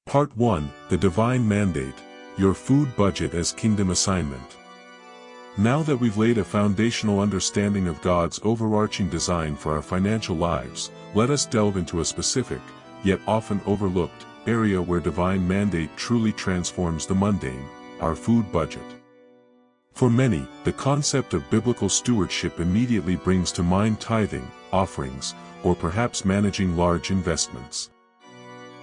Part 1, The Divine Mandate, Your Food Budget as Kingdom Assignment. Now that we've laid a foundational understanding of God's overarching design for our financial lives, let us delve into a specific, yet often overlooked, area where divine mandate truly transforms the mundane, our food budget. For many, the concept of biblical stewardship immediately brings to mind tithing, offerings, or perhaps managing large investments.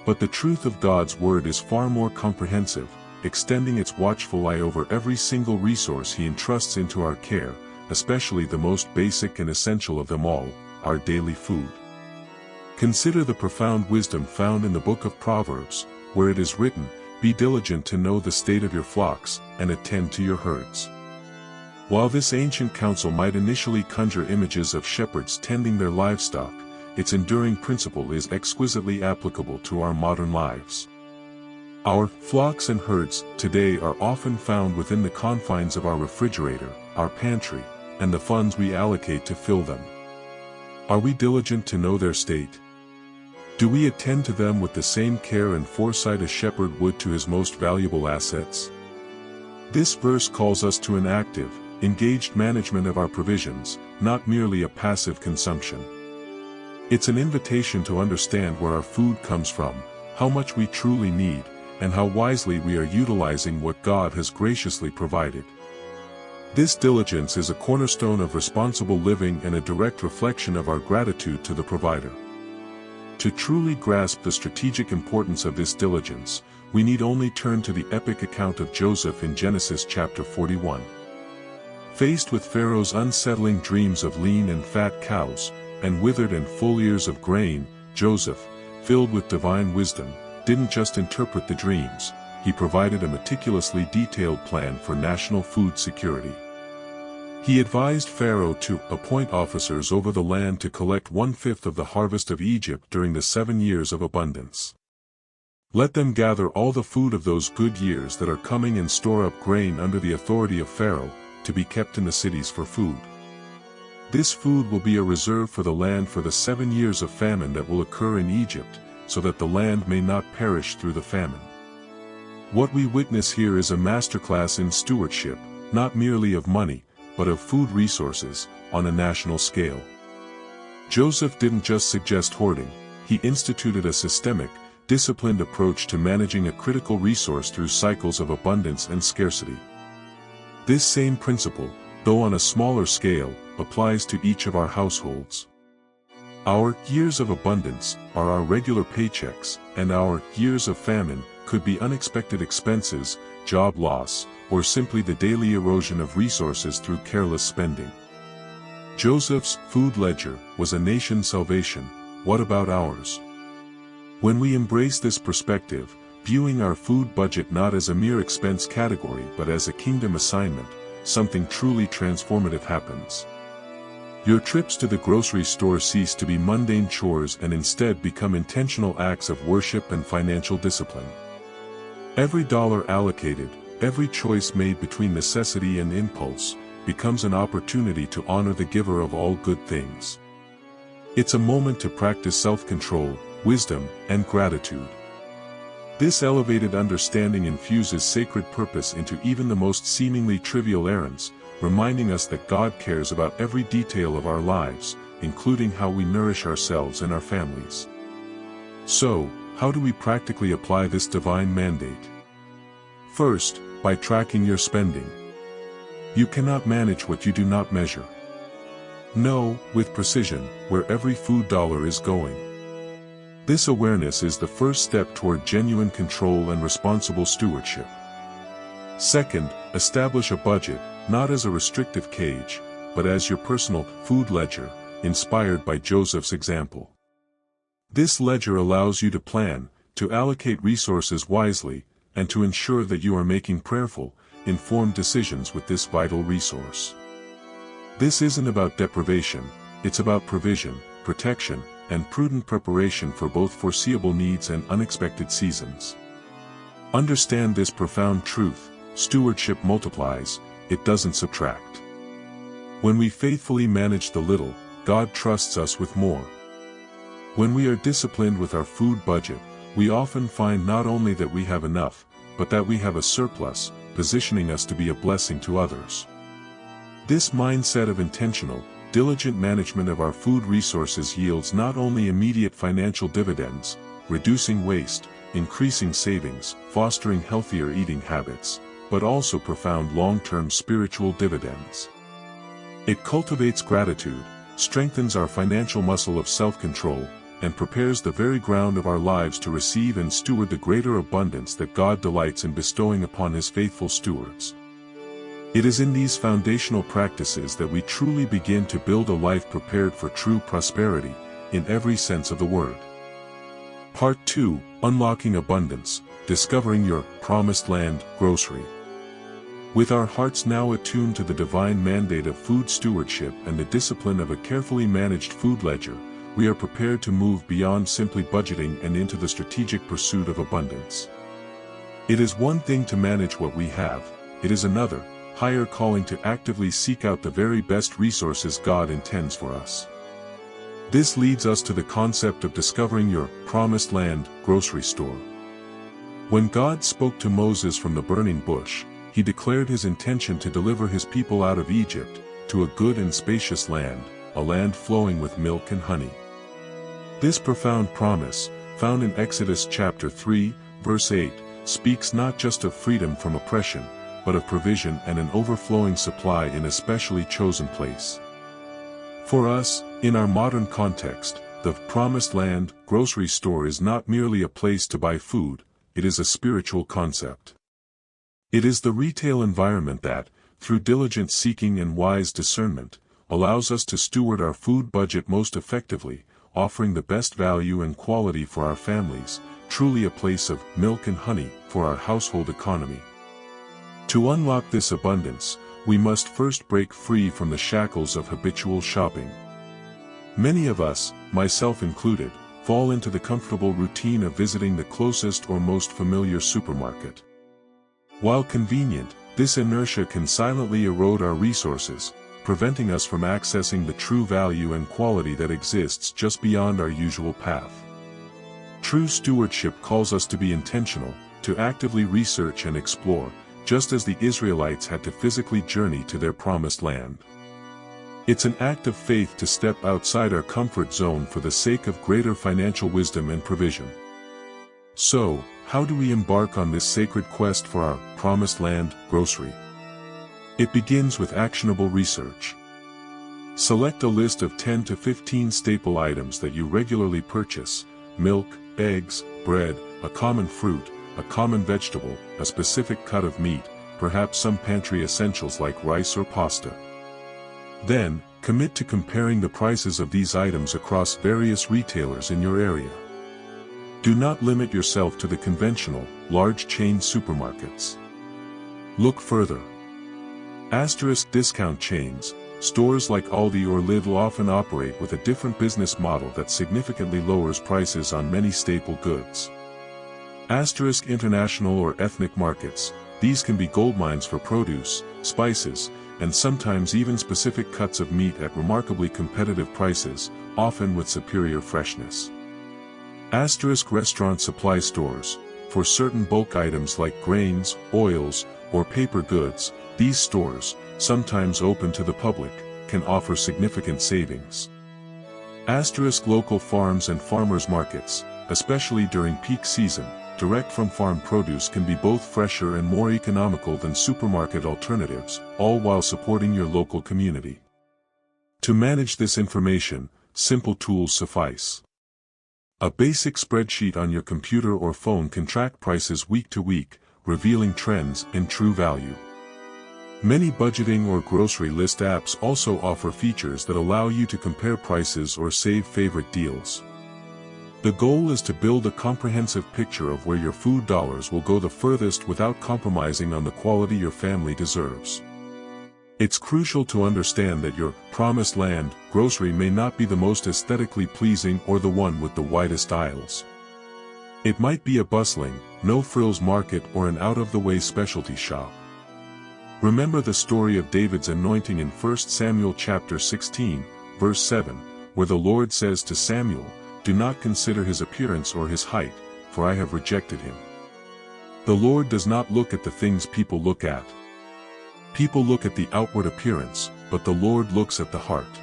But the truth of God's Word is far more comprehensive, extending its watchful eye over every single resource He entrusts into our care, especially the most basic and essential of them all, our daily food. Consider the profound wisdom found in the book of Proverbs, where it is written, "Be diligent to know the state of your flocks, and attend to your herds." While this ancient counsel might initially conjure images of shepherds tending their livestock, its enduring principle is exquisitely applicable to our modern lives. Our flocks and herds today are often found within the confines of our refrigerator, our pantry, and the funds we allocate to fill them. Are we diligent to know their state? Do we attend to them with the same care and foresight a shepherd would to his most valuable assets? This verse calls us to an active, engaged management of our provisions, not merely a passive consumption. It's an invitation to understand where our food comes from, how much we truly need, and how wisely we are utilizing what God has graciously provided. This diligence is a cornerstone of responsible living and a direct reflection of our gratitude to the provider. To truly grasp the strategic importance of this diligence, we need only turn to the epic account of Joseph in Genesis chapter 41. Faced with Pharaoh's unsettling dreams of lean and fat cows, and withered and full ears of grain, Joseph, filled with divine wisdom, didn't just interpret the dreams, he provided a meticulously detailed plan for national food security. He advised Pharaoh to appoint officers over the land to collect 1/5 of the harvest of Egypt during the 7 years of abundance. Let them gather all the food of those good years that are coming and store up grain under the authority of Pharaoh, to be kept in the cities for food. This food will be a reserve for the land for the 7 years of famine that will occur in Egypt, so that the land may not perish through the famine. What we witness here is a masterclass in stewardship, not merely of money, but of food resources, on a national scale. Joseph didn't just suggest hoarding, he instituted a systemic, disciplined approach to managing a critical resource through cycles of abundance and scarcity. This same principle, though on a smaller scale, applies to each of our households. Our years of abundance are our regular paychecks, and our years of famine could be unexpected expenses, job loss, or simply the daily erosion of resources through careless spending. Joseph's food ledger was a nation's salvation. What about ours? When we embrace this perspective, viewing our food budget not as a mere expense category but as a kingdom assignment, something truly transformative happens. Your trips to the grocery store cease to be mundane chores and instead become intentional acts of worship and financial discipline. Every dollar allocated, every choice made between necessity and impulse, becomes an opportunity to honor the giver of all good things. It's a moment to practice self-control, wisdom, and gratitude. This elevated understanding infuses sacred purpose into even the most seemingly trivial errands, reminding us that God cares about every detail of our lives, including how we nourish ourselves and our families. So, how do we practically apply this divine mandate? First, by tracking your spending. You cannot manage what you do not measure. Know, with precision, where every food dollar is going. This awareness is the first step toward genuine control and responsible stewardship. Second, establish a budget, not as a restrictive cage, but as your personal food ledger, inspired by Joseph's example. This ledger allows you to plan, to allocate resources wisely, and to ensure that you are making prayerful, informed decisions with this vital resource. This isn't about deprivation, it's about provision, protection, and prudent preparation for both foreseeable needs and unexpected seasons. Understand this profound truth: stewardship multiplies, it doesn't subtract. When we faithfully manage the little, God trusts us with more. When we are disciplined with our food budget, we often find not only that we have enough, but that we have a surplus, positioning us to be a blessing to others. This mindset of intentional, diligent management of our food resources yields not only immediate financial dividends, reducing waste, increasing savings, fostering healthier eating habits, but also profound long-term spiritual dividends. It cultivates gratitude, strengthens our financial muscle of self-control, and prepares the very ground of our lives to receive and steward the greater abundance that God delights in bestowing upon His faithful stewards. It is in these foundational practices that we truly begin to build a life prepared for true prosperity, in every sense of the word. Part 2, Unlocking Abundance, Discovering Your Promised Land Grocery. With our hearts now attuned to the divine mandate of food stewardship and the discipline of a carefully managed food ledger, we are prepared to move beyond simply budgeting and into the strategic pursuit of abundance. It is one thing to manage what we have, it is another, higher calling to actively seek out the very best resources God intends for us. This leads us to the concept of discovering your promised land grocery store. When God spoke to Moses from the burning bush, He declared His intention to deliver His people out of Egypt, to a good and spacious land, a land flowing with milk and honey. This profound promise, found in Exodus chapter 3, verse 8, speaks not just of freedom from oppression, but of provision and an overflowing supply in a specially chosen place. For us, in our modern context, the promised land grocery store is not merely a place to buy food, it is a spiritual concept. It is the retail environment that, through diligent seeking and wise discernment, allows us to steward our food budget most effectively, offering the best value and quality for our families, truly a place of milk and honey for our household economy. To unlock this abundance, we must first break free from the shackles of habitual shopping. Many of us, myself included, fall into the comfortable routine of visiting the closest or most familiar supermarket. While convenient, this inertia can silently erode our resources, preventing us from accessing the true value and quality that exists just beyond our usual path. True stewardship calls us to be intentional, to actively research and explore, just as the Israelites had to physically journey to their promised land. It's an act of faith to step outside our comfort zone for the sake of greater financial wisdom and provision. So, how do we embark on this sacred quest for our promised land grocery? It begins with actionable research. Select a list of 10 to 15 staple items that you regularly purchase: milk, eggs, bread, a common fruit, a common vegetable, a specific cut of meat, perhaps some pantry essentials like rice or pasta. Then, commit to comparing the prices of these items across various retailers in your area. Do not limit yourself to the conventional, large chain supermarkets. Look further. Asterisk discount chains, stores like Aldi or Lidl often operate with a different business model that significantly lowers prices on many staple goods. Asterisk international or ethnic markets, these can be goldmines for produce, spices, and sometimes even specific cuts of meat at remarkably competitive prices, often with superior freshness. Asterisk restaurant supply stores, for certain bulk items like grains, oils, or paper goods, these stores, sometimes open to the public, can offer significant savings. Asterisk local farms and farmers markets, especially during peak season, direct from farm produce can be both fresher and more economical than supermarket alternatives, all while supporting your local community. To manage this information, simple tools suffice. A basic spreadsheet on your computer or phone can track prices week to week, revealing trends and true value. Many budgeting or grocery list apps also offer features that allow you to compare prices or save favorite deals. The goal is to build a comprehensive picture of where your food dollars will go the furthest without compromising on the quality your family deserves. It's crucial to understand that your promised land grocery may not be the most aesthetically pleasing or the one with the widest aisles. It might be a bustling, no-frills market or an out-of-the-way specialty shop. Remember the story of David's anointing in 1 Samuel chapter 16, verse 7, where the Lord says to Samuel, "Do not consider his appearance or his height, for I have rejected him." The Lord does not look at the things people look at. People look at the outward appearance, but the Lord looks at the heart.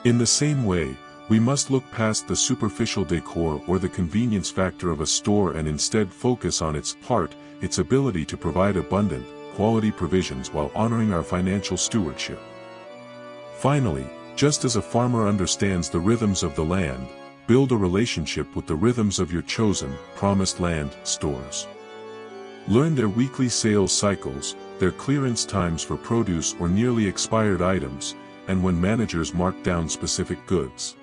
In the same way, we must look past the superficial decor or the convenience factor of a store and instead focus on its heart, its ability to provide abundant, quality provisions while honoring our financial stewardship. Finally, just as a farmer understands the rhythms of the land, build a relationship with the rhythms of your chosen, promised land stores. Learn their weekly sales cycles, their clearance times for produce or nearly expired items, and when managers mark down specific goods.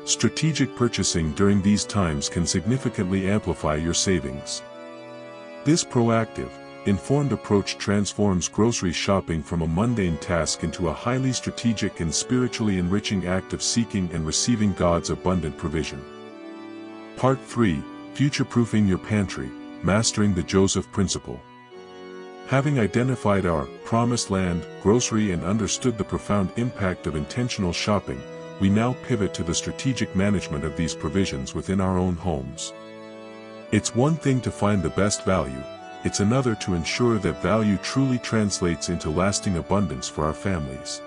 Strategic purchasing during these times can significantly amplify your savings. This proactive, informed approach transforms grocery shopping from a mundane task into a highly strategic and spiritually enriching act of seeking and receiving God's abundant provision. Part 3, Future-Proofing Your Pantry, Mastering the Joseph Principle. Having identified our promised land, grocery, and understood the profound impact of intentional shopping, we now pivot to the strategic management of these provisions within our own homes. It's one thing to find the best value, it's another to ensure that value truly translates into lasting abundance for our families.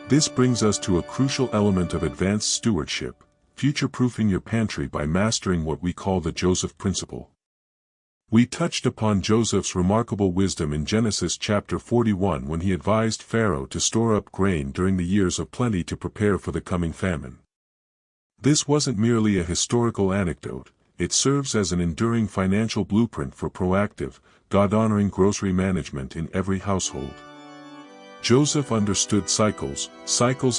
This brings us to a crucial element of advanced stewardship, future-proofing your pantry by mastering what we call the Joseph Principle. We touched upon Joseph's remarkable wisdom in Genesis chapter 41 when he advised Pharaoh to store up grain during the years of plenty to prepare for the coming famine. This wasn't merely a historical anecdote, it serves as an enduring financial blueprint for proactive, God-honoring grocery management in every household. Joseph understood cycles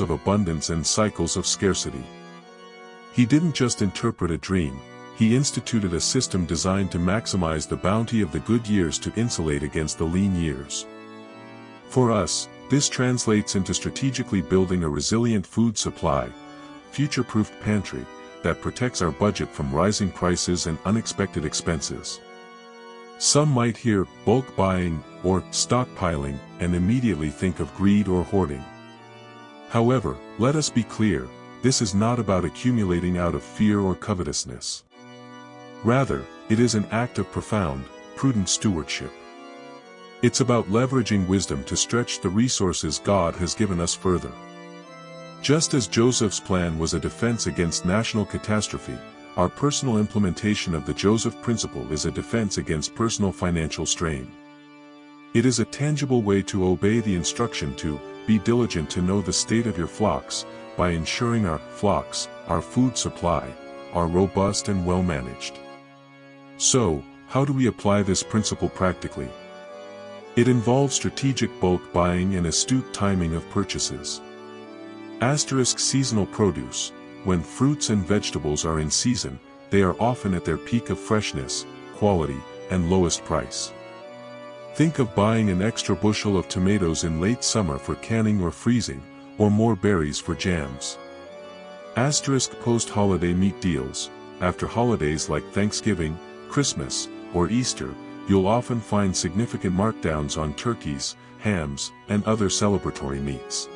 of abundance and cycles of scarcity. He didn't just interpret a dream, he instituted a system designed to maximize the bounty of the good years to insulate against the lean years. For us, this translates into strategically building a resilient food supply, future-proofed pantry, that protects our budget from rising prices and unexpected expenses. Some might hear bulk buying or stockpiling and immediately think of greed or hoarding. However, let us be clear, this is not about accumulating out of fear or covetousness. Rather, it is an act of profound, prudent stewardship. It's about leveraging wisdom to stretch the resources God has given us further. Just as Joseph's plan was a defense against national catastrophe, our personal implementation of the Joseph Principle is a defense against personal financial strain. It is a tangible way to obey the instruction to be diligent to know the state of your flocks, by ensuring our flocks, our food supply, are robust and well managed. So, how do we apply this principle practically? It involves strategic bulk buying and astute timing of purchases. Seasonal produce. When fruits and vegetables are in season, they are often at their peak of freshness, quality, and lowest price. Think of buying an extra bushel of tomatoes in late summer for canning or freezing, or more berries for jams. Post-holiday meat deals. After holidays like Thanksgiving, Christmas, or Easter, you'll often find significant markdowns on turkeys, hams, and other celebratory meats.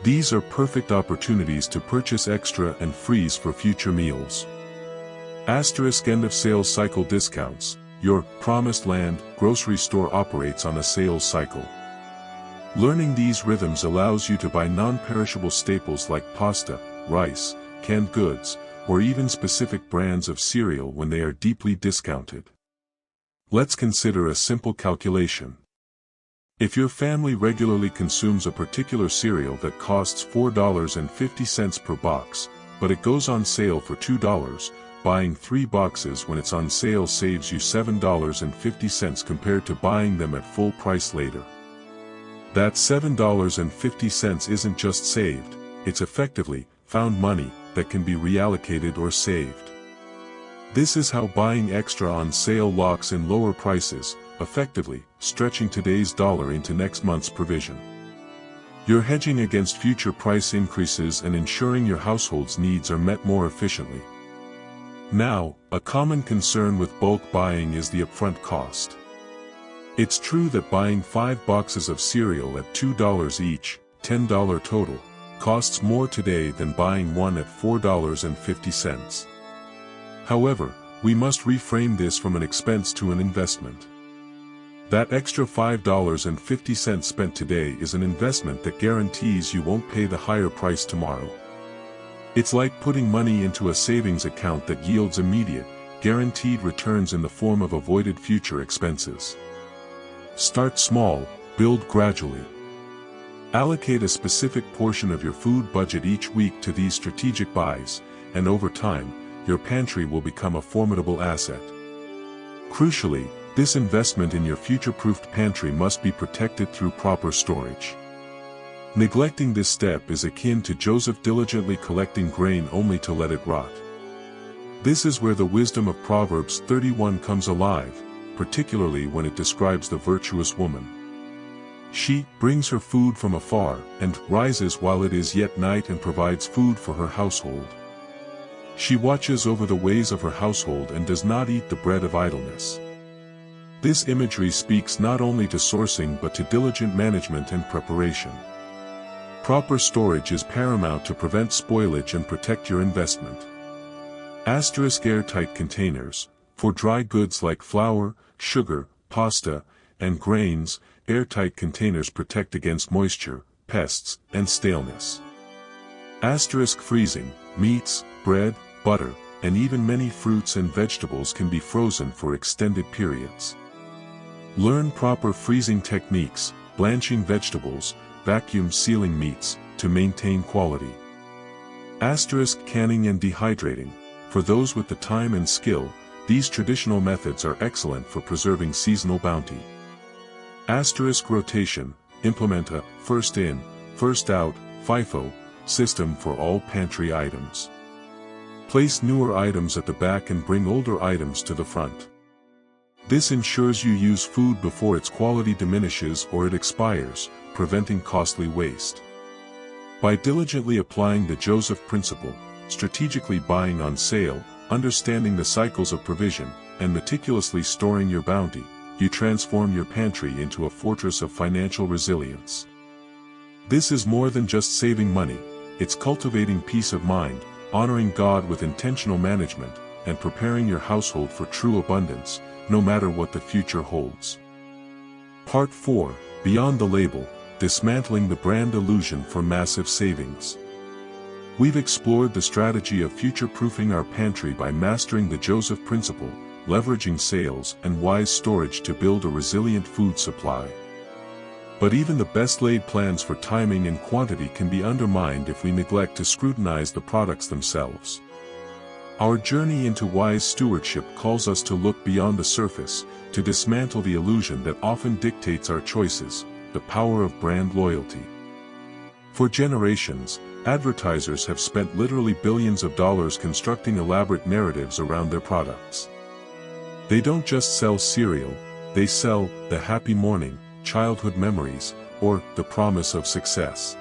These are perfect opportunities to purchase extra and freeze for future meals. End of sales cycle discounts. Your promised land grocery store operates on a sales cycle. Learning these rhythms allows you to buy non-perishable staples like pasta, rice, canned goods, or even specific brands of cereal when they are deeply discounted. Let's consider a simple calculation. If your family regularly consumes a particular cereal that costs $4.50 per box, but it goes on sale for $2, buying 3 boxes when it's on sale saves you $7.50 compared to buying them at full price later. That $7.50 isn't just saved, it's effectively found money that can be reallocated or saved. This is how buying extra on sale locks in lower prices, effectively stretching today's dollar into next month's provision. You're hedging against future price increases and ensuring your household's needs are met more efficiently. Now, a common concern with bulk buying is the upfront cost. It's true that buying 5 boxes of cereal at $2 each, $10 total, costs more today than buying one at $4.50. However, we must reframe this from an expense to an investment. That extra $5.50 spent today is an investment that guarantees you won't pay the higher price tomorrow. It's like putting money into a savings account that yields immediate, guaranteed returns in the form of avoided future expenses. Start small, build gradually. Allocate a specific portion of your food budget each week to these strategic buys, and over time, your pantry will become a formidable asset. Crucially, this investment in your future-proofed pantry must be protected through proper storage. Neglecting this step is akin to Joseph diligently collecting grain only to let it rot. This is where the wisdom of Proverbs 31 comes alive, particularly when it describes the virtuous woman. She brings her food from afar, and rises while it is yet night and provides food for her household. She watches over the ways of her household and does not eat the bread of idleness. This imagery speaks not only to sourcing but to diligent management and preparation. Proper storage is paramount to prevent spoilage and protect your investment. Asterisk airtight containers. For dry goods like flour, sugar, pasta, and grains, airtight containers protect against moisture, pests, and staleness. Asterisk freezing. Meats, bread, butter, and even many fruits and vegetables can be frozen for extended periods. Learn proper freezing techniques, blanching vegetables, vacuum sealing meats, to maintain quality. Asterisk canning and dehydrating. For those with the time and skill, these traditional methods are excellent for preserving seasonal bounty. Asterisk rotation. Implement a first in, first out, FIFO system for all pantry items. Place newer items at the back and bring older items to the front. This ensures you use food before its quality diminishes or it expires, preventing costly waste. By diligently applying the Joseph principle, strategically buying on sale, understanding the cycles of provision, and meticulously storing your bounty, you transform your pantry into a fortress of financial resilience. This is more than just saving money, it's cultivating peace of mind, honoring God with intentional management, and preparing your household for true abundance, no matter what the future holds. Part 4, Beyond the Label, Dismantling the Brand Illusion for Massive Savings. We've explored the strategy of future-proofing our pantry by mastering the Joseph principle, leveraging sales and wise storage to build a resilient food supply. But even the best-laid plans for timing and quantity can be undermined if we neglect to scrutinize the products themselves. Our journey into wise stewardship calls us to look beyond the surface, to dismantle the illusion that often dictates our choices, the power of brand loyalty. For generations, advertisers have spent literally billions of dollars constructing elaborate narratives around their products. They don't just sell cereal, they sell the happy morning, childhood memories, or the promise of success.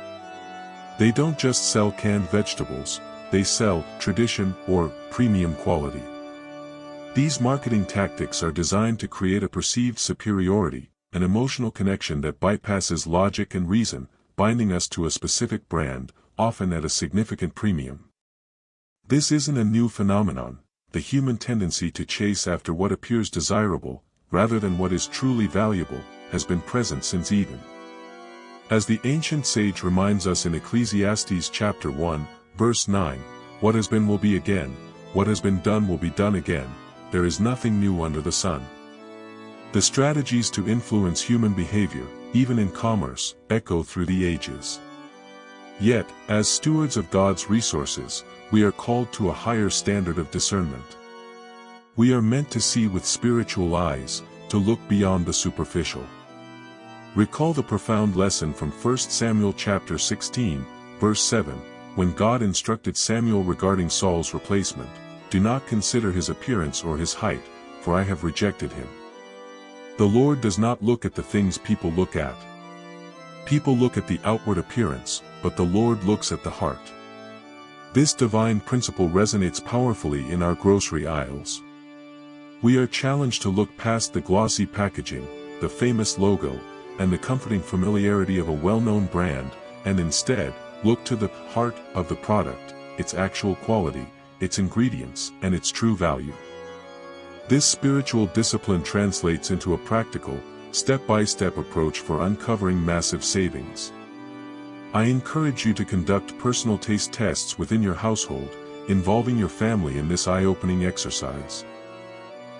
They don't just sell canned vegetables, they sell tradition or premium quality. These marketing tactics are designed to create a perceived superiority, an emotional connection that bypasses logic and reason, binding us to a specific brand, often at a significant premium. This isn't a new phenomenon. The human tendency to chase after what appears desirable, rather than what is truly valuable, has been present since Eden. As the ancient sage reminds us in Ecclesiastes chapter 1, verse 9, what has been will be again, what has been done will be done again, there is nothing new under the sun. The strategies to influence human behavior, even in commerce, echo through the ages. Yet, as stewards of God's resources, we are called to a higher standard of discernment. We are meant to see with spiritual eyes, to look beyond the superficial. Recall the profound lesson from 1 Samuel chapter 16, verse 7, when God instructed Samuel regarding Saul's replacement, "Do not consider his appearance or his height, for I have rejected him." The Lord does not look at the things people look at. People look at the outward appearance, but the Lord looks at the heart. This divine principle resonates powerfully in our grocery aisles. We are challenged to look past the glossy packaging, the famous logo, and the comforting familiarity of a well-known brand, and instead, look to the heart of the product, its actual quality, its ingredients, and its true value. This spiritual discipline translates into a practical, step-by-step approach for uncovering massive savings. I encourage you to conduct personal taste tests within your household, involving your family in this eye-opening exercise.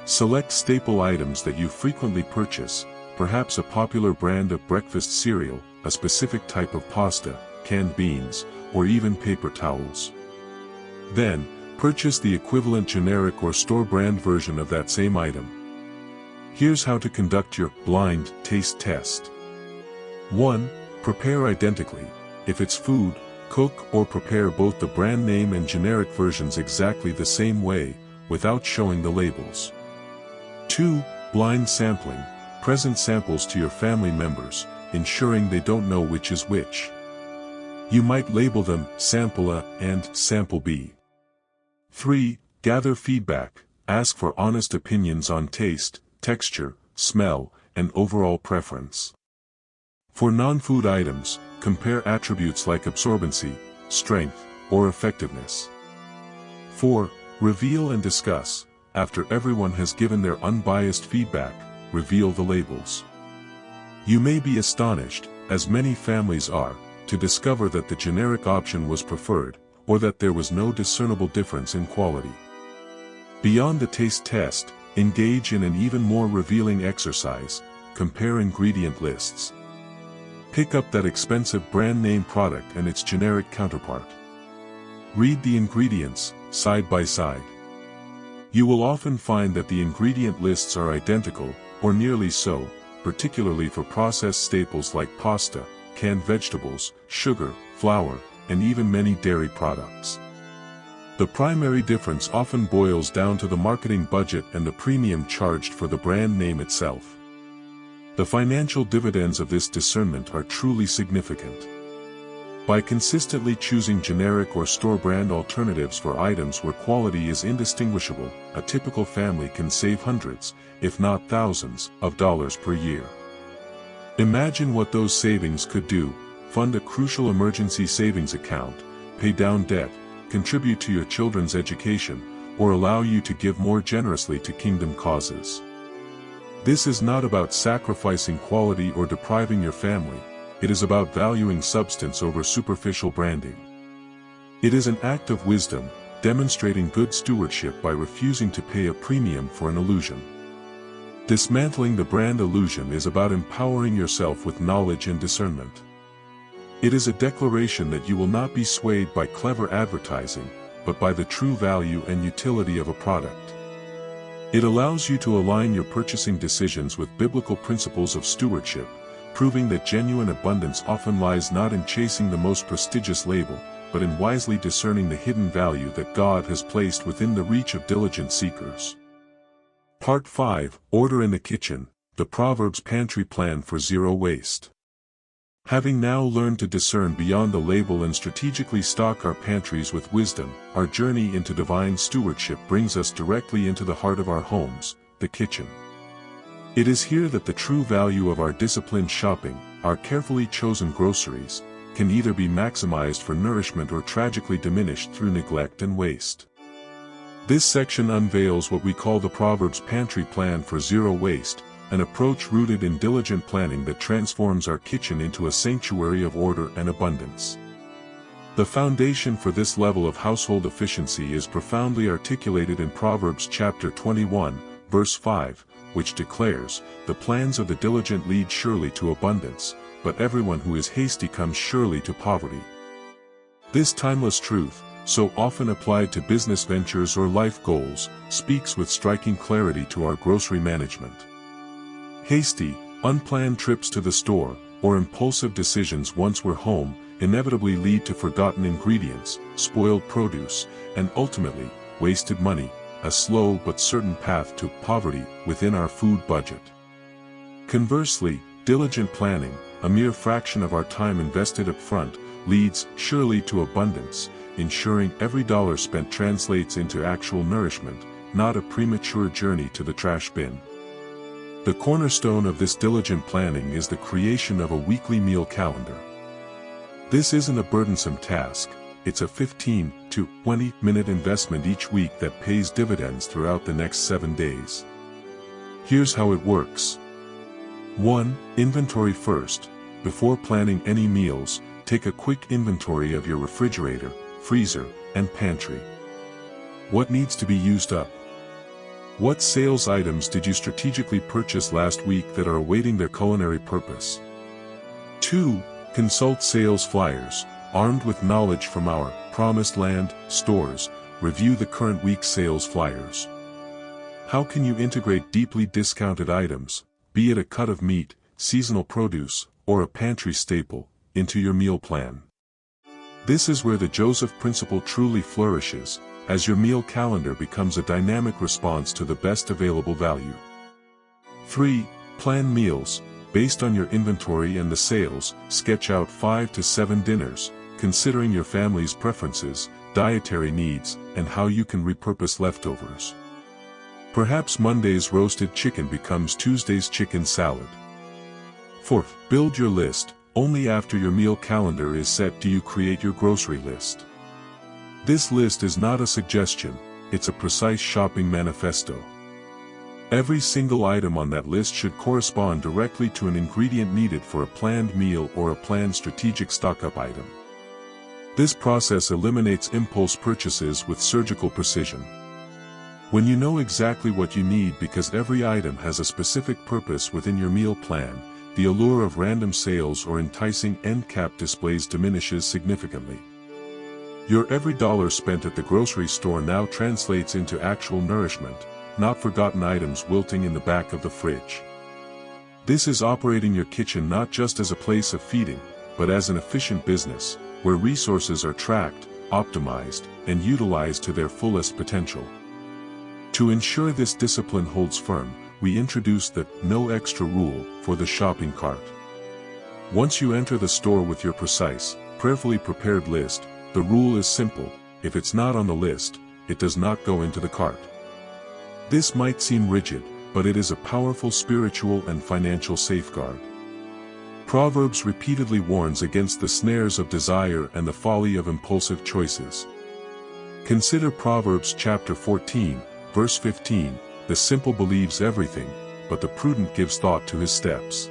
Select staple items that you frequently purchase, perhaps a popular brand of breakfast cereal, a specific type of pasta, canned beans, or even paper towels. Then, purchase the equivalent generic or store-brand version of that same item. Here's how to conduct your blind taste test. 1. Prepare identically. If it's food, cook or prepare both the brand name and generic versions exactly the same way, without showing the labels. 2. Blind sampling. Present samples to your family members, ensuring they don't know which is which. You might label them Sample A and Sample B. 3. Gather feedback. Ask for honest opinions on taste, texture, smell, and overall preference. For non-food items, compare attributes like absorbency, strength, or effectiveness. 4. Reveal and discuss. After everyone has given their unbiased feedback, reveal the labels. You may be astonished, as many families are, to discover that the generic option was preferred, or that there was no discernible difference in quality. Beyond the taste test, engage in an even more revealing exercise: compare ingredient lists. Pick up that expensive brand name product and its generic counterpart. Read the ingredients, side by side. You will often find that the ingredient lists are identical, or nearly so, particularly for processed staples like pasta, canned vegetables, sugar, flour, and even many dairy products. The primary difference often boils down to the marketing budget and the premium charged for the brand name itself. The financial dividends of this discernment are truly significant. By consistently choosing generic or store-brand alternatives for items where quality is indistinguishable, a typical family can save hundreds, if not thousands, of dollars per year. Imagine what those savings could do: fund a crucial emergency savings account, pay down debt, contribute to your children's education, or allow you to give more generously to kingdom causes. This is not about sacrificing quality or depriving your family. It is about valuing substance over superficial branding. It is an act of wisdom, demonstrating good stewardship by refusing to pay a premium for an illusion. Dismantling the brand illusion is about empowering yourself with knowledge and discernment. It is a declaration that you will not be swayed by clever advertising, but by the true value and utility of a product. It allows you to align your purchasing decisions with biblical principles of stewardship, proving that genuine abundance often lies not in chasing the most prestigious label, but in wisely discerning the hidden value that God has placed within the reach of diligent seekers. Part 5: Order in the Kitchen, the Proverbs Pantry Plan for Zero Waste. Having now learned to discern beyond the label and strategically stock our pantries with wisdom, our journey into divine stewardship brings us directly into the heart of our homes, the kitchen. It is here that the true value of our disciplined shopping, our carefully chosen groceries, can either be maximized for nourishment or tragically diminished through neglect and waste. This section unveils what we call the Proverbs Pantry Plan for Zero Waste, an approach rooted in diligent planning that transforms our kitchen into a sanctuary of order and abundance. The foundation for this level of household efficiency is profoundly articulated in Proverbs chapter 21, verse 5, which declares, "The plans of the diligent lead surely to abundance, but everyone who is hasty comes surely to poverty." This timeless truth, so often applied to business ventures or life goals, speaks with striking clarity to our grocery management. Hasty, unplanned trips to the store, or impulsive decisions once we're home, inevitably lead to forgotten ingredients, spoiled produce, and ultimately, wasted money, a slow but certain path to poverty within our food budget. Conversely, diligent planning, a mere fraction of our time invested up front, leads surely to abundance, ensuring every dollar spent translates into actual nourishment, not a premature journey to the trash bin. The cornerstone of this diligent planning is the creation of a weekly meal calendar. This isn't a burdensome task, it's a 15 to 20-minute investment each week that pays dividends throughout the next 7 days. Here's how it works. 1. Inventory first. Before planning any meals, take a quick inventory of your refrigerator, freezer, and pantry. What needs to be used up? What sales items did you strategically purchase last week that are awaiting their culinary purpose? 2. Consult sales flyers. Armed with knowledge from our Promised Land stores, review the current week's sales flyers. How can you integrate deeply discounted items, be it a cut of meat, seasonal produce, or a pantry staple, into your meal plan? This is where the Joseph Principle truly flourishes, as your meal calendar becomes a dynamic response to the best available value. 3. Plan meals. Based on your inventory and the sales, sketch out 5 to 7 dinners, considering your family's preferences, dietary needs, and how you can repurpose leftovers. Perhaps Monday's roasted chicken becomes Tuesday's chicken salad. 4. Build your list. Only after your meal calendar is set do you create your grocery list. This list is not a suggestion, it's a precise shopping manifesto. Every single item on that list should correspond directly to an ingredient needed for a planned meal or a planned strategic stock-up item. This process eliminates impulse purchases with surgical precision. When you know exactly what you need because every item has a specific purpose within your meal plan, the allure of random sales or enticing end cap displays diminishes significantly. Your every dollar spent at the grocery store now translates into actual nourishment, not forgotten items wilting in the back of the fridge. This is operating your kitchen not just as a place of feeding, but as an efficient business, where resources are tracked, optimized, and utilized to their fullest potential. To ensure this discipline holds firm, we introduce the no extra rule for the shopping cart. Once you enter the store with your precise, prayerfully prepared list, the rule is simple: if it's not on the list, it does not go into the cart. This might seem rigid, but it is a powerful spiritual and financial safeguard. Proverbs repeatedly warns against the snares of desire and the folly of impulsive choices. Consider Proverbs chapter 14, verse 15, "The simple believes everything, but the prudent gives thought to his steps."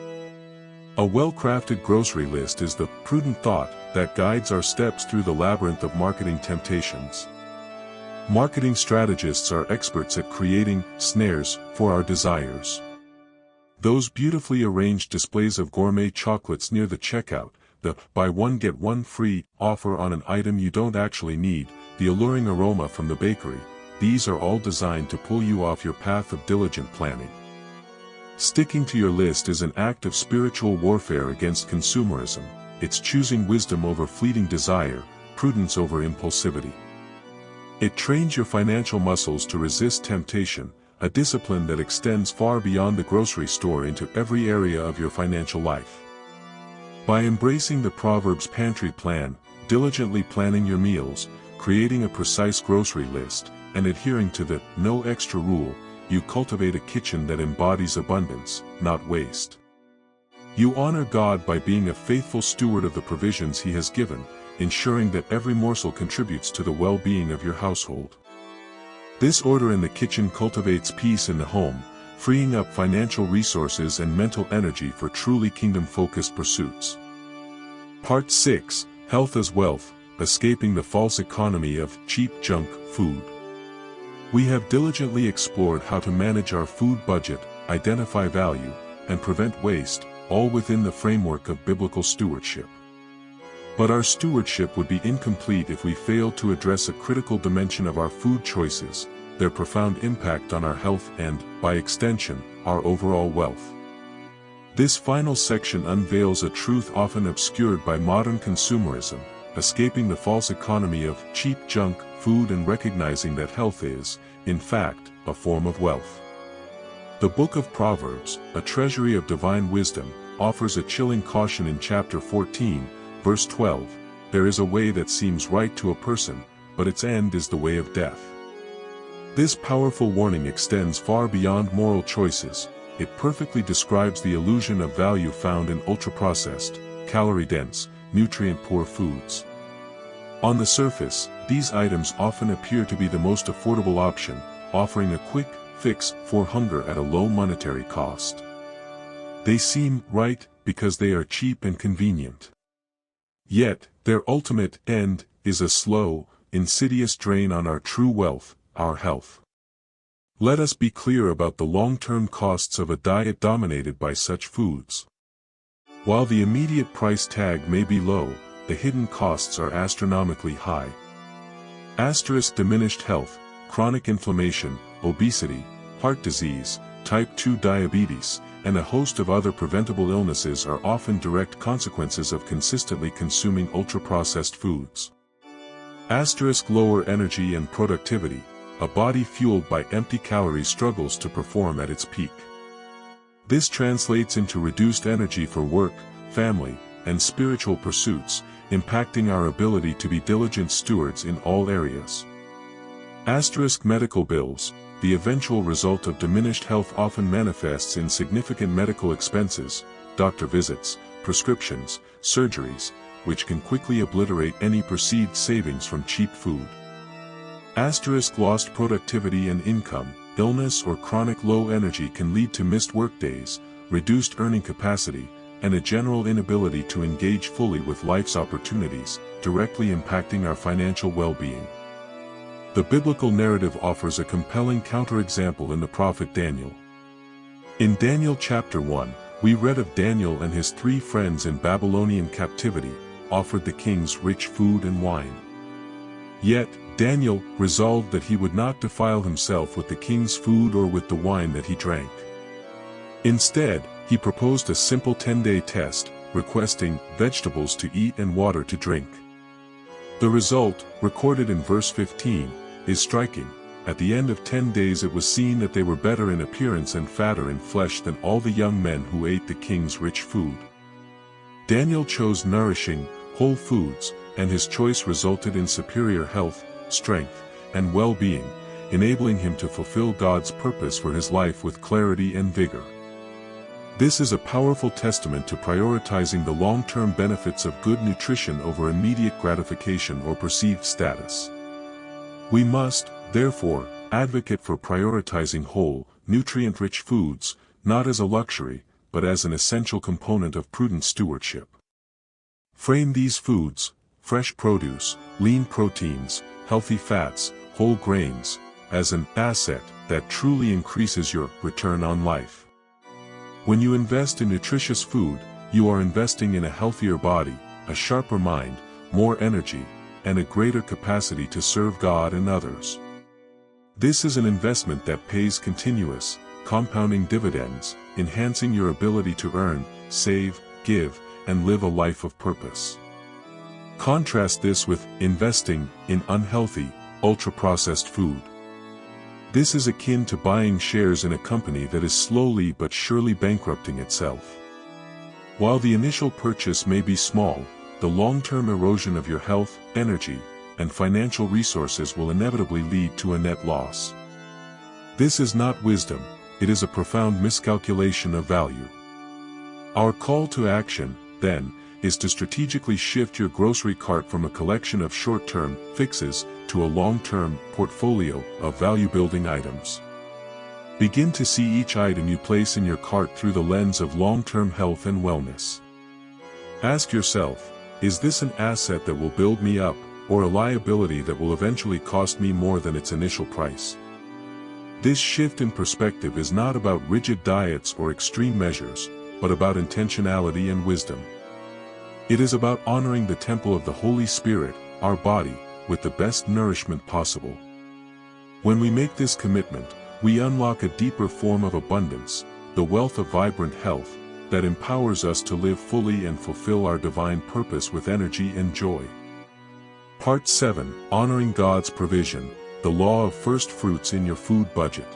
A well-crafted grocery list is the prudent thought that guides our steps through the labyrinth of marketing temptations. Marketing strategists are experts at creating snares for our desires. Those beautifully arranged displays of gourmet chocolates near the checkout, the buy one get one free offer on an item you don't actually need, the alluring aroma from the bakery, these are all designed to pull you off your path of diligent planning. Sticking to your list is an act of spiritual warfare against consumerism. It's choosing wisdom over fleeting desire, prudence over impulsivity. It trains your financial muscles to resist temptation, a discipline that extends far beyond the grocery store into every area of your financial life. By embracing the Proverbs Pantry Plan, diligently planning your meals, creating a precise grocery list, and adhering to the no extra rule, you cultivate a kitchen that embodies abundance, not waste. You honor God by being a faithful steward of the provisions He has given, ensuring that every morsel contributes to the well-being of your household. This order in the kitchen cultivates peace in the home, freeing up financial resources and mental energy for truly kingdom-focused pursuits. Part 6, Health as Wealth, Escaping the False Economy of Cheap Junk Food. We have diligently explored how to manage our food budget, identify value, and prevent waste, all within the framework of biblical stewardship. But our stewardship would be incomplete if we failed to address a critical dimension of our food choices, their profound impact on our health and, by extension, our overall wealth. This final section unveils a truth often obscured by modern consumerism, escaping the false economy of cheap junk food and recognizing that health is, in fact, a form of wealth. The book of Proverbs, a treasury of divine wisdom, offers a chilling caution in chapter 14, verse 12, "There is a way that seems right to a person, but its end is the way of death." This powerful warning extends far beyond moral choices. It perfectly describes the illusion of value found in ultra-processed, calorie-dense, nutrient-poor foods. On the surface, these items often appear to be the most affordable option, offering a quick fix for hunger at a low monetary cost. They seem right because they are cheap and convenient. Yet, their ultimate end is a slow, insidious drain on our true wealth, our health. Let us be clear about the long-term costs of a diet dominated by such foods. While the immediate price tag may be low, the hidden costs are astronomically high. Diminished health, chronic inflammation, obesity, heart disease, type 2 diabetes, and a host of other preventable illnesses are often direct consequences of consistently consuming ultra-processed foods. Lower energy and productivity. A body fueled by empty calories struggles to perform at its peak. This translates into reduced energy for work, family, and spiritual pursuits, impacting our ability to be diligent stewards in all areas. Medical bills. The eventual result of diminished health often manifests in significant medical expenses, doctor visits, prescriptions, surgeries, which can quickly obliterate any perceived savings from cheap food. Lost productivity and income. Illness or chronic low energy can lead to missed workdays, reduced earning capacity, and a general inability to engage fully with life's opportunities, directly impacting our financial well-being. The biblical narrative offers a compelling counterexample in the prophet Daniel. In Daniel chapter 1, we read of Daniel and his 3 friends in Babylonian captivity, offered the kings rich food and wine. Yet, Daniel resolved that he would not defile himself with the king's food or with the wine that he drank. Instead, he proposed a simple 10-day test, requesting vegetables to eat and water to drink. The result, recorded in verse 15, is striking. At the end of 10 days it was seen that they were better in appearance and fatter in flesh than all the young men who ate the king's rich food. Daniel chose nourishing, whole foods, and his choice resulted in superior health, strength, and well-being, enabling him to fulfill God's purpose for his life with clarity and vigor. This is a powerful testament to prioritizing the long-term benefits of good nutrition over immediate gratification or perceived status. We must, therefore, advocate for prioritizing whole, nutrient-rich foods, not as a luxury, but as an essential component of prudent stewardship. Frame these foods, fresh produce, lean proteins, healthy fats, whole grains, as an asset that truly increases your return on life. When you invest in nutritious food, you are investing in a healthier body, a sharper mind, more energy, and a greater capacity to serve God and others. This is an investment that pays continuous, compounding dividends, enhancing your ability to earn, save, give, and live a life of purpose. Contrast this with investing in unhealthy, ultra-processed food. This is akin to buying shares in a company that is slowly but surely bankrupting itself. While the initial purchase may be small, the long-term erosion of your health, energy, and financial resources will inevitably lead to a net loss. This is not wisdom, it is a profound miscalculation of value. Our call to action, then, is to strategically shift your grocery cart from a collection of short-term fixes to a long-term portfolio of value-building items. Begin to see each item you place in your cart through the lens of long-term health and wellness. Ask yourself, is this an asset that will build me up, or a liability that will eventually cost me more than its initial price? This shift in perspective is not about rigid diets or extreme measures, but about intentionality and wisdom. It is about honoring the temple of the Holy Spirit, our body, with the best nourishment possible. When we make this commitment, we unlock a deeper form of abundance, the wealth of vibrant health, that empowers us to live fully and fulfill our divine purpose with energy and joy. Part 7. Honoring God's Provision, the Law of First Fruits in Your Food Budget.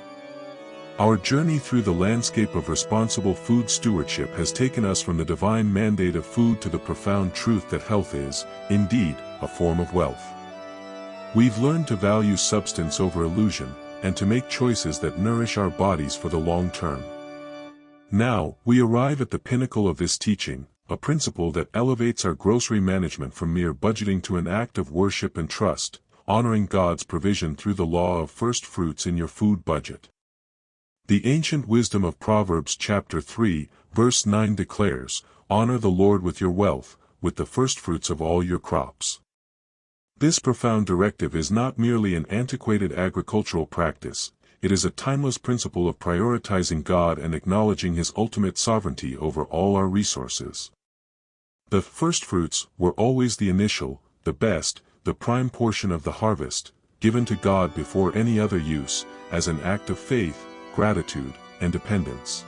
Our journey through the landscape of responsible food stewardship has taken us from the divine mandate of food to the profound truth that health is, indeed, a form of wealth. We've learned to value substance over illusion, and to make choices that nourish our bodies for the long term. Now, we arrive at the pinnacle of this teaching, a principle that elevates our grocery management from mere budgeting to an act of worship and trust, honoring God's provision through the law of first fruits in your food budget. The ancient wisdom of Proverbs chapter 3, verse 9 declares, "Honor the Lord with your wealth, with the firstfruits of all your crops." This profound directive is not merely an antiquated agricultural practice, it is a timeless principle of prioritizing God and acknowledging His ultimate sovereignty over all our resources. The firstfruits were always the initial, the best, the prime portion of the harvest, given to God before any other use, as an act of faith, gratitude, and dependence.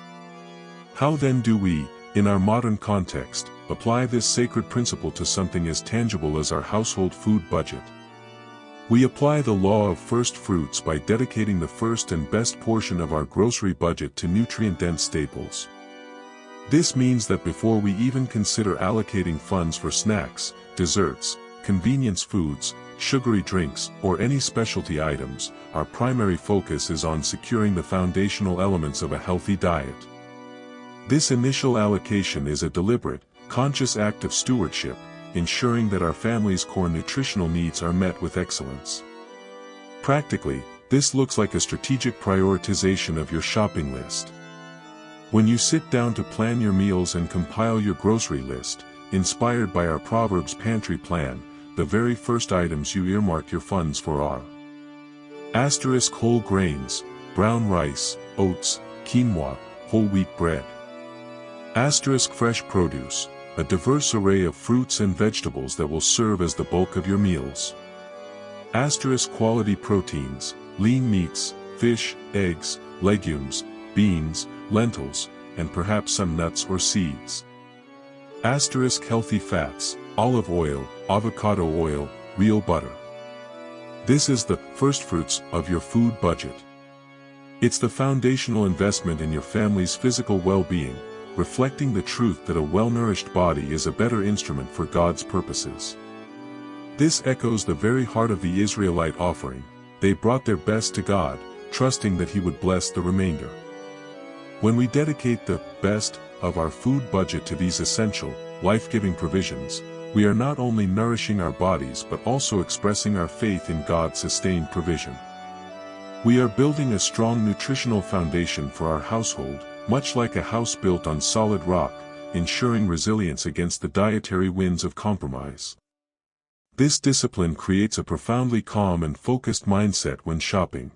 How then do we, in our modern context, apply this sacred principle to something as tangible as our household food budget? We apply the law of first fruits by dedicating the first and best portion of our grocery budget to nutrient-dense staples. This means that before we even consider allocating funds for snacks, desserts, convenience foods, sugary drinks, or any specialty items, our primary focus is on securing the foundational elements of a healthy diet. This initial allocation is a deliberate, conscious act of stewardship, ensuring that our family's core nutritional needs are met with excellence. Practically, this looks like a strategic prioritization of your shopping list. When you sit down to plan your meals and compile your grocery list, inspired by our Proverbs Pantry Plan, the very first items you earmark your funds for are whole grains, brown rice, oats, quinoa, whole wheat bread. Fresh produce, a diverse array of fruits and vegetables that will serve as the bulk of your meals. Quality proteins, lean meats, fish, eggs, legumes, beans, lentils, and perhaps some nuts or seeds. Healthy fats, olive oil, avocado oil, real butter. This is the firstfruits of your food budget. It's the foundational investment in your family's physical well-being, reflecting the truth that a well-nourished body is a better instrument for God's purposes. This echoes the very heart of the Israelite offering. They brought their best to God, trusting that He would bless the remainder. When we dedicate the best of our food budget to these essential, life-giving provisions, we are not only nourishing our bodies but also expressing our faith in God's sustained provision. We are building a strong nutritional foundation for our household, much like a house built on solid rock, ensuring resilience against the dietary winds of compromise. This discipline creates a profoundly calm and focused mindset when shopping.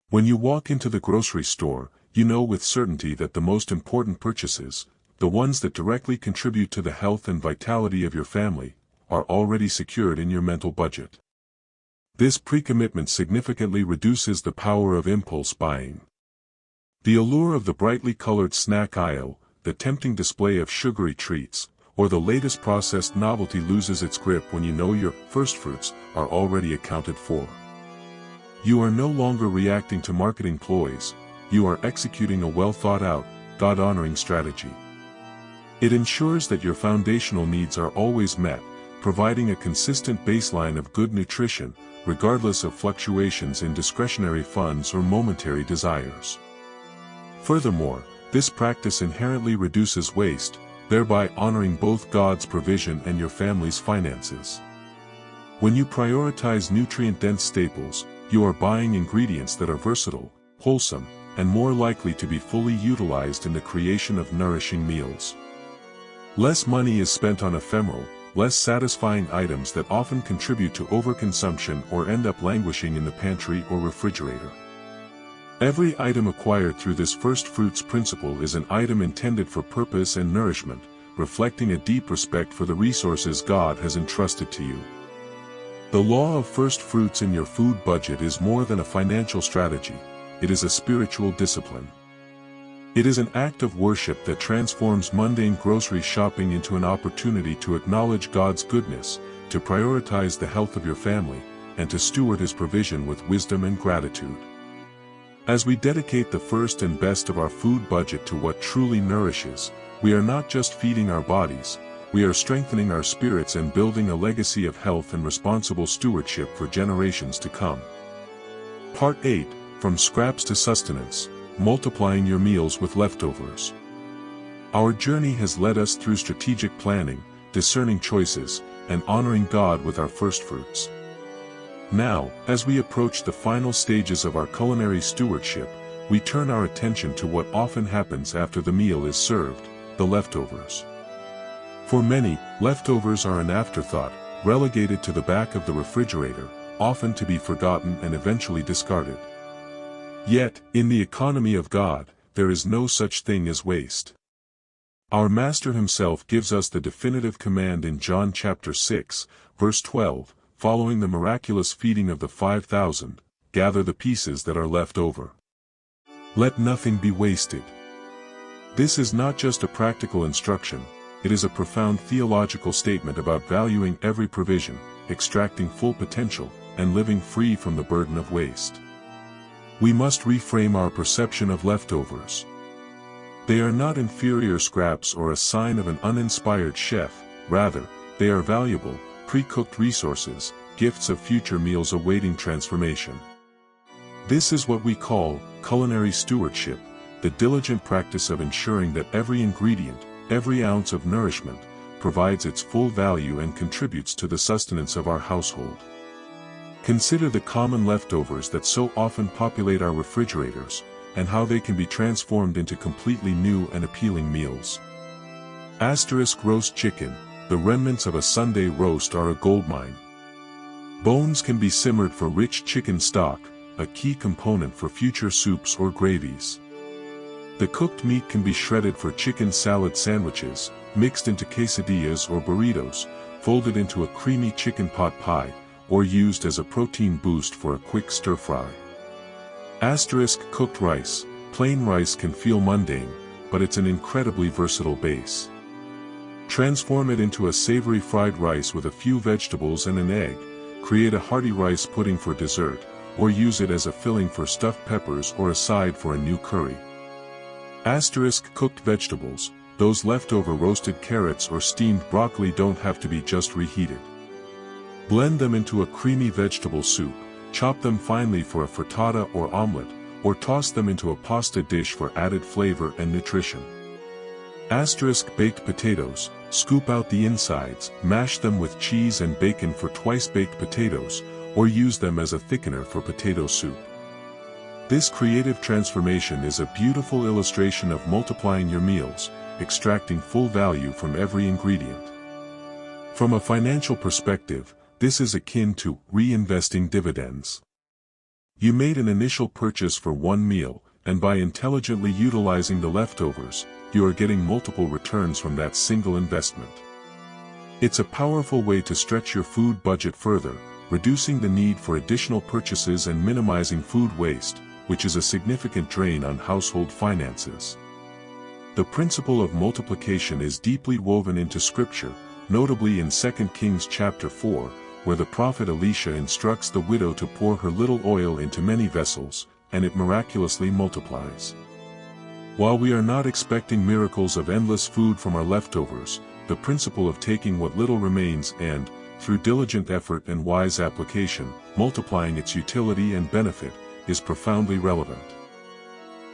When you walk into the grocery store, you know with certainty that the most important purchases, the ones that directly contribute to the health and vitality of your family, are already secured in your mental budget. This pre-commitment significantly reduces the power of impulse buying. The allure of the brightly colored snack aisle, the tempting display of sugary treats, or the latest processed novelty loses its grip when you know your firstfruits are already accounted for. You are no longer reacting to marketing ploys, you are executing a well-thought-out, God-honoring strategy. It ensures that your foundational needs are always met, providing a consistent baseline of good nutrition, regardless of fluctuations in discretionary funds or momentary desires. Furthermore, this practice inherently reduces waste, thereby honoring both God's provision and your family's finances. When you prioritize nutrient-dense staples, you are buying ingredients that are versatile, wholesome, and more likely to be fully utilized in the creation of nourishing meals. Less money is spent on ephemeral, less satisfying items that often contribute to overconsumption or end up languishing in the pantry or refrigerator. Every item acquired through this first fruits principle is an item intended for purpose and nourishment, reflecting a deep respect for the resources God has entrusted to you. The law of first fruits in your food budget is more than a financial strategy, it is a spiritual discipline. It is an act of worship that transforms mundane grocery shopping into an opportunity to acknowledge God's goodness, to prioritize the health of your family, and to steward His provision with wisdom and gratitude. As we dedicate the first and best of our food budget to what truly nourishes, we are not just feeding our bodies, we are strengthening our spirits and building a legacy of health and responsible stewardship for generations to come. Part 8, From Scraps to Sustenance, Multiplying Your Meals with Leftovers. Our journey has led us through strategic planning, discerning choices, and honoring God with our firstfruits. Now, as we approach the final stages of our culinary stewardship, we turn our attention to what often happens after the meal is served, the leftovers. For many, leftovers are an afterthought, relegated to the back of the refrigerator, often to be forgotten and eventually discarded. Yet, in the economy of God, there is no such thing as waste. Our Master himself gives us the definitive command in John chapter 6, verse 12, following the miraculous feeding of the 5,000, gather the pieces that are left over. Let nothing be wasted. This is not just a practical instruction, it is a profound theological statement about valuing every provision, extracting full potential, and living free from the burden of waste. We must reframe our perception of leftovers. They are not inferior scraps or a sign of an uninspired chef, rather, they are valuable, pre-cooked resources, gifts of future meals awaiting transformation. This is what we call culinary stewardship, the diligent practice of ensuring that every ingredient, every ounce of nourishment, provides its full value and contributes to the sustenance of our household. Consider the common leftovers that so often populate our refrigerators, and how they can be transformed into completely new and appealing meals. Roast chicken, the remnants of a Sunday roast are a goldmine. Bones can be simmered for rich chicken stock, a key component for future soups or gravies. The cooked meat can be shredded for chicken salad sandwiches, mixed into quesadillas or burritos, folded into a creamy chicken pot pie, or used as a protein boost for a quick stir-fry. Cooked rice, plain rice can feel mundane, but it's an incredibly versatile base. Transform it into a savory fried rice with a few vegetables and an egg, create a hearty rice pudding for dessert, or use it as a filling for stuffed peppers or a side for a new curry. Cooked vegetables, those leftover roasted carrots or steamed broccoli don't have to be just reheated. Blend them into a creamy vegetable soup, chop them finely for a frittata or omelette, or toss them into a pasta dish for added flavor and nutrition. Baked potatoes, scoop out the insides, mash them with cheese and bacon for twice-baked potatoes, or use them as a thickener for potato soup. This creative transformation is a beautiful illustration of multiplying your meals, extracting full value from every ingredient. From a financial perspective, this is akin to reinvesting dividends. You made an initial purchase for one meal, and by intelligently utilizing the leftovers, you are getting multiple returns from that single investment. It's a powerful way to stretch your food budget further, reducing the need for additional purchases and minimizing food waste, which is a significant drain on household finances. The principle of multiplication is deeply woven into Scripture, notably in 2 Kings chapter 4, where the prophet Elisha instructs the widow to pour her little oil into many vessels, and it miraculously multiplies. While we are not expecting miracles of endless food from our leftovers, the principle of taking what little remains and, through diligent effort and wise application, multiplying its utility and benefit, is profoundly relevant.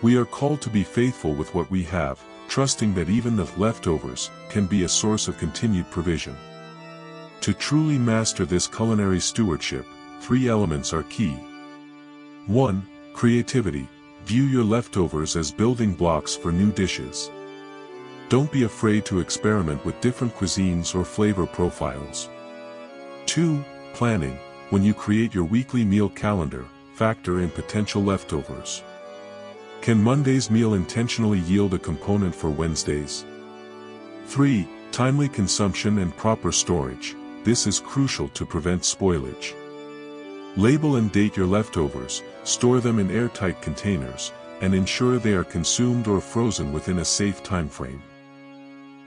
We are called to be faithful with what we have, trusting that even the leftovers can be a source of continued provision. To truly master this culinary stewardship, 3 elements are key. 1. Creativity. View your leftovers as building blocks for new dishes. Don't be afraid to experiment with different cuisines or flavor profiles. 2. Planning. When you create your weekly meal calendar, factor in potential leftovers. Can Monday's meal intentionally yield a component for Wednesday's? 3. Timely consumption and proper storage. This is crucial to prevent spoilage. Label and date your leftovers, store them in airtight containers, and ensure they are consumed or frozen within a safe time frame.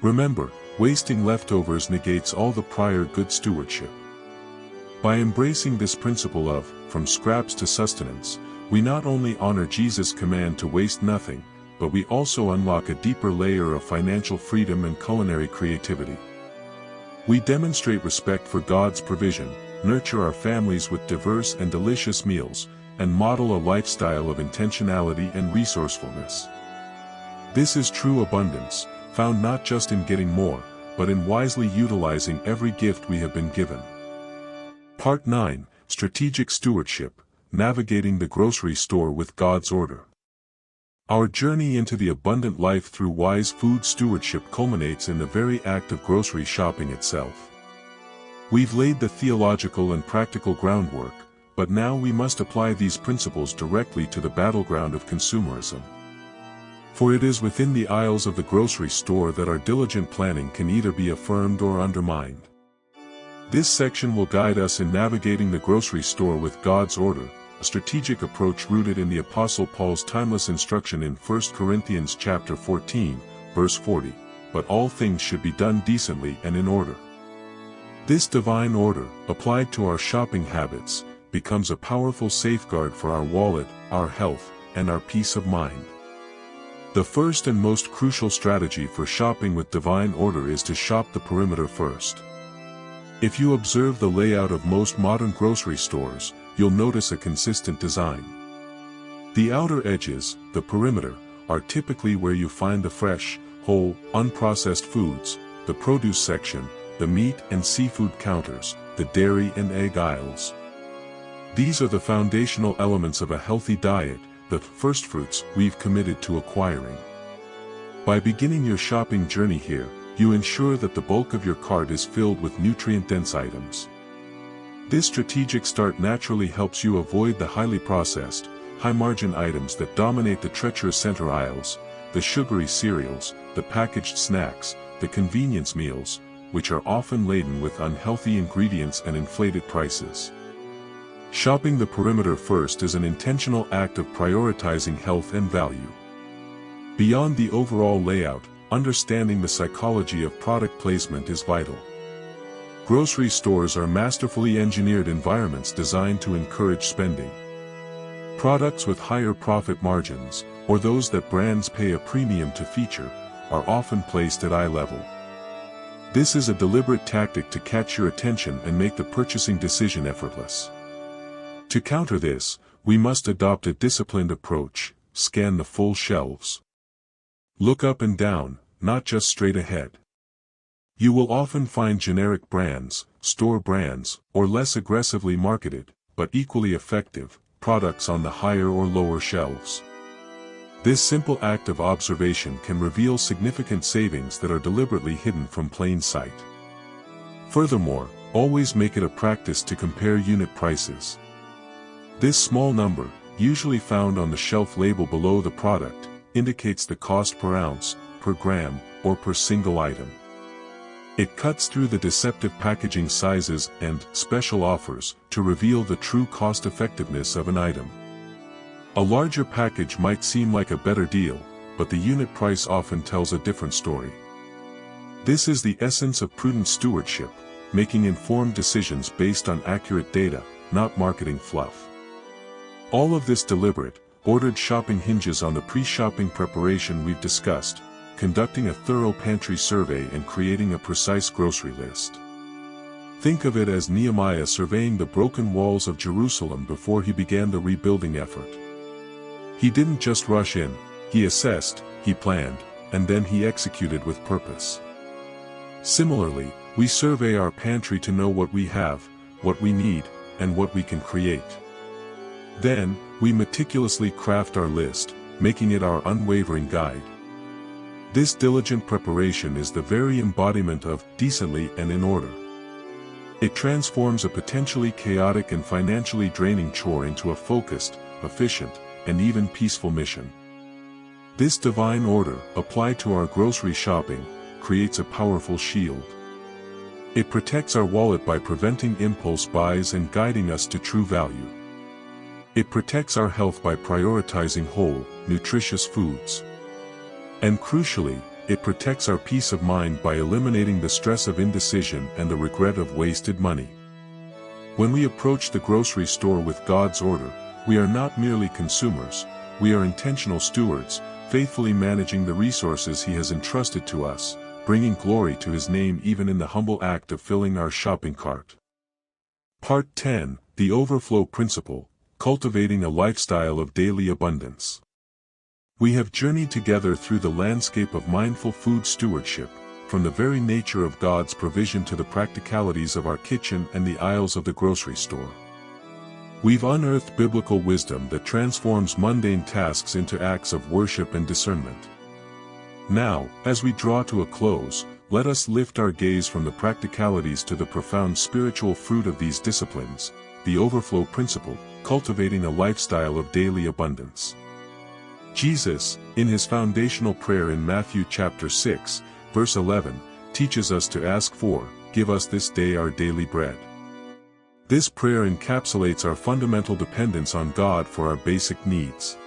Remember, wasting leftovers negates all the prior good stewardship. By embracing this principle of, from scraps to sustenance, we not only honor Jesus' command to waste nothing, but we also unlock a deeper layer of financial freedom and culinary creativity. We demonstrate respect for God's provision, nurture our families with diverse and delicious meals, and model a lifestyle of intentionality and resourcefulness. This is true abundance, found not just in getting more, but in wisely utilizing every gift we have been given. Part 9, Strategic Stewardship, Navigating the Grocery Store with God's Order. Our journey into the abundant life through wise food stewardship culminates in the very act of grocery shopping itself. We've laid the theological and practical groundwork, but now we must apply these principles directly to the battleground of consumerism. For it is within the aisles of the grocery store that our diligent planning can either be affirmed or undermined. This section will guide us in navigating the grocery store with God's order, a strategic approach rooted in the Apostle Paul's timeless instruction in 1 Corinthians chapter 14, verse 40, but all things should be done decently and in order. This divine order, applied to our shopping habits, becomes a powerful safeguard for our wallet, our health, and our peace of mind. The first and most crucial strategy for shopping with divine order is to shop the perimeter first. If you observe the layout of most modern grocery stores, you'll notice a consistent design. The outer edges, the perimeter, are typically where you find the fresh, whole, unprocessed foods, the produce section, the meat and seafood counters, the dairy and egg aisles. These are the foundational elements of a healthy diet, the firstfruits we've committed to acquiring. By beginning your shopping journey here, you ensure that the bulk of your cart is filled with nutrient-dense items. This strategic start naturally helps you avoid the highly processed, high-margin items that dominate the treacherous center aisles, the sugary cereals, the packaged snacks, the convenience meals, which are often laden with unhealthy ingredients and inflated prices. Shopping the perimeter first is an intentional act of prioritizing health and value. Beyond the overall layout, understanding the psychology of product placement is vital. Grocery stores are masterfully engineered environments designed to encourage spending. Products with higher profit margins, or those that brands pay a premium to feature, are often placed at eye level. This is a deliberate tactic to catch your attention and make the purchasing decision effortless. To counter this, we must adopt a disciplined approach: scan the full shelves. Look up and down, not just straight ahead. You will often find generic brands, store brands, or less aggressively marketed, but equally effective, products on the higher or lower shelves. This simple act of observation can reveal significant savings that are deliberately hidden from plain sight. Furthermore, always make it a practice to compare unit prices. This small number, usually found on the shelf label below the product, indicates the cost per ounce, per gram, or per single item. It cuts through the deceptive packaging sizes and special offers to reveal the true cost-effectiveness of an item. A larger package might seem like a better deal, but the unit price often tells a different story. This is the essence of prudent stewardship, making informed decisions based on accurate data, not marketing fluff. All of this deliberate, ordered shopping hinges on the pre-shopping preparation we've discussed, conducting a thorough pantry survey and creating a precise grocery list. Think of it as Nehemiah surveying the broken walls of Jerusalem before he began the rebuilding effort. He didn't just rush in, he assessed, he planned, and then he executed with purpose. Similarly, we survey our pantry to know what we have, what we need, and what we can create. Then, we meticulously craft our list, making it our unwavering guide. This diligent preparation is the very embodiment of decently and in order. It transforms a potentially chaotic and financially draining chore into a focused, efficient, and even peaceful mission. This divine order, applied to our grocery shopping, creates a powerful shield. It protects our wallet by preventing impulse buys and guiding us to true value. It protects our health by prioritizing whole, nutritious foods. And crucially, it protects our peace of mind by eliminating the stress of indecision and the regret of wasted money. When we approach the grocery store with God's order, we are not merely consumers, we are intentional stewards, faithfully managing the resources He has entrusted to us, bringing glory to His name even in the humble act of filling our shopping cart. Part 10, The Overflow Principle, Cultivating a Lifestyle of Daily Abundance. We have journeyed together through the landscape of mindful food stewardship, from the very nature of God's provision to the practicalities of our kitchen and the aisles of the grocery store. We've unearthed biblical wisdom that transforms mundane tasks into acts of worship and discernment. Now, as we draw to a close, let us lift our gaze from the practicalities to the profound spiritual fruit of these disciplines, the overflow principle, cultivating a lifestyle of daily abundance. Jesus, in his foundational prayer in Matthew chapter 6, verse 11, teaches us to ask for, "Give us this day our daily bread." This prayer encapsulates our fundamental dependence on God for our basic needs.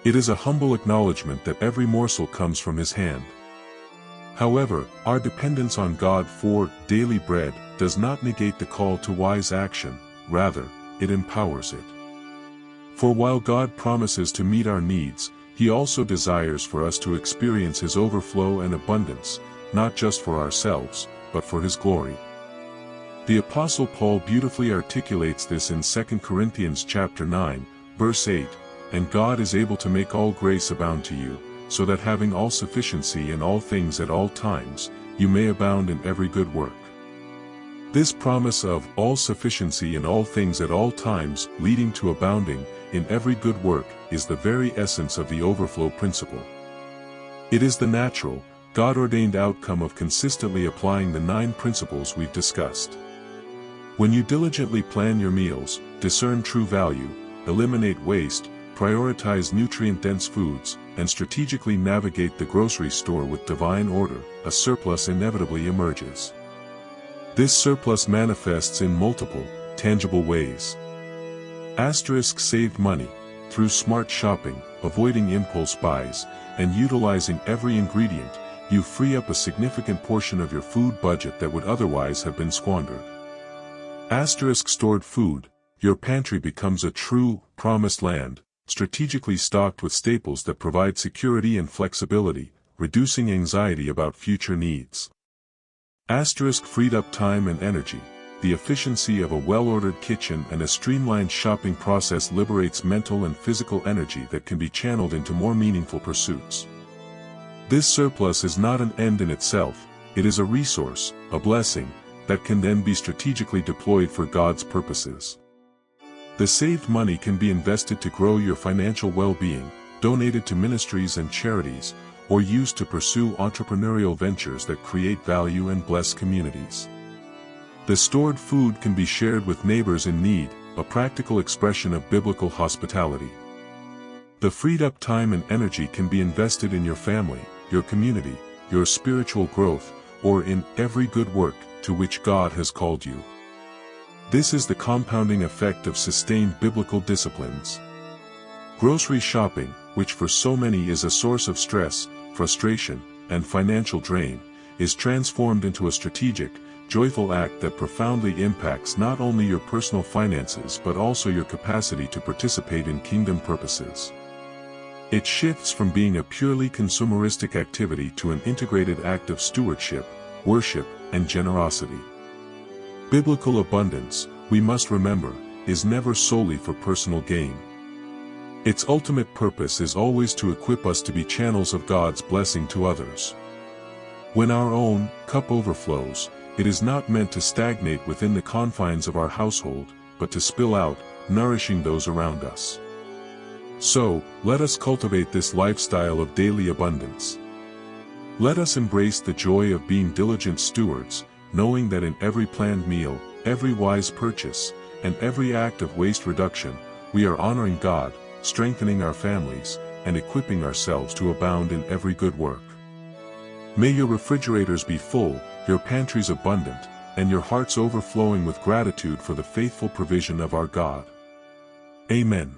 It is a humble acknowledgement that every morsel comes from His hand. However, our dependence on God for daily bread does not negate the call to wise action, rather, it empowers it. For while God promises to meet our needs, He also desires for us to experience His overflow and abundance, not just for ourselves, but for His glory. The Apostle Paul beautifully articulates this in 2 Corinthians chapter 9, verse 8, "And God is able to make all grace abound to you, so that having all sufficiency in all things at all times, you may abound in every good work." This promise of all sufficiency in all things at all times, leading to abounding in every good work, is the very essence of the overflow principle. It is the natural, God-ordained outcome of consistently applying the 9 principles we've discussed. When you diligently plan your meals, discern true value, eliminate waste, prioritize nutrient-dense foods, and strategically navigate the grocery store with divine order, a surplus inevitably emerges. This surplus manifests in multiple, tangible ways. Saved money. Through smart shopping, avoiding impulse buys, and utilizing every ingredient, you free up a significant portion of your food budget that would otherwise have been squandered. Stored food. Your pantry becomes a true, promised land, strategically stocked with staples that provide security and flexibility, reducing anxiety about future needs. Freed up time and energy. The efficiency of a well-ordered kitchen and a streamlined shopping process liberates mental and physical energy that can be channeled into more meaningful pursuits. This surplus is not an end in itself, it is a resource, a blessing, that can then be strategically deployed for God's purposes. The saved money can be invested to grow your financial well-being, donated to ministries and charities, or used to pursue entrepreneurial ventures that create value and bless communities. The stored food can be shared with neighbors in need, a practical expression of biblical hospitality. The freed up time and energy can be invested in your family, your community, your spiritual growth, or in every good work to which God has called you. This is the compounding effect of sustained biblical disciplines. Grocery shopping, which for so many is a source of stress, frustration, and financial drain, is transformed into a strategic, joyful act that profoundly impacts not only your personal finances but also your capacity to participate in kingdom purposes. It shifts from being a purely consumeristic activity to an integrated act of stewardship, worship, and generosity. Biblical abundance, we must remember, is never solely for personal gain. Its ultimate purpose is always to equip us to be channels of God's blessing to others. When our own cup overflows, it is not meant to stagnate within the confines of our household, but to spill out, nourishing those around us. So, let us cultivate this lifestyle of daily abundance. Let us embrace the joy of being diligent stewards, knowing that in every planned meal, every wise purchase, and every act of waste reduction, we are honoring God, strengthening our families, and equipping ourselves to abound in every good work. May your refrigerators be full, your pantries abundant, and your hearts overflowing with gratitude for the faithful provision of our God. Amen.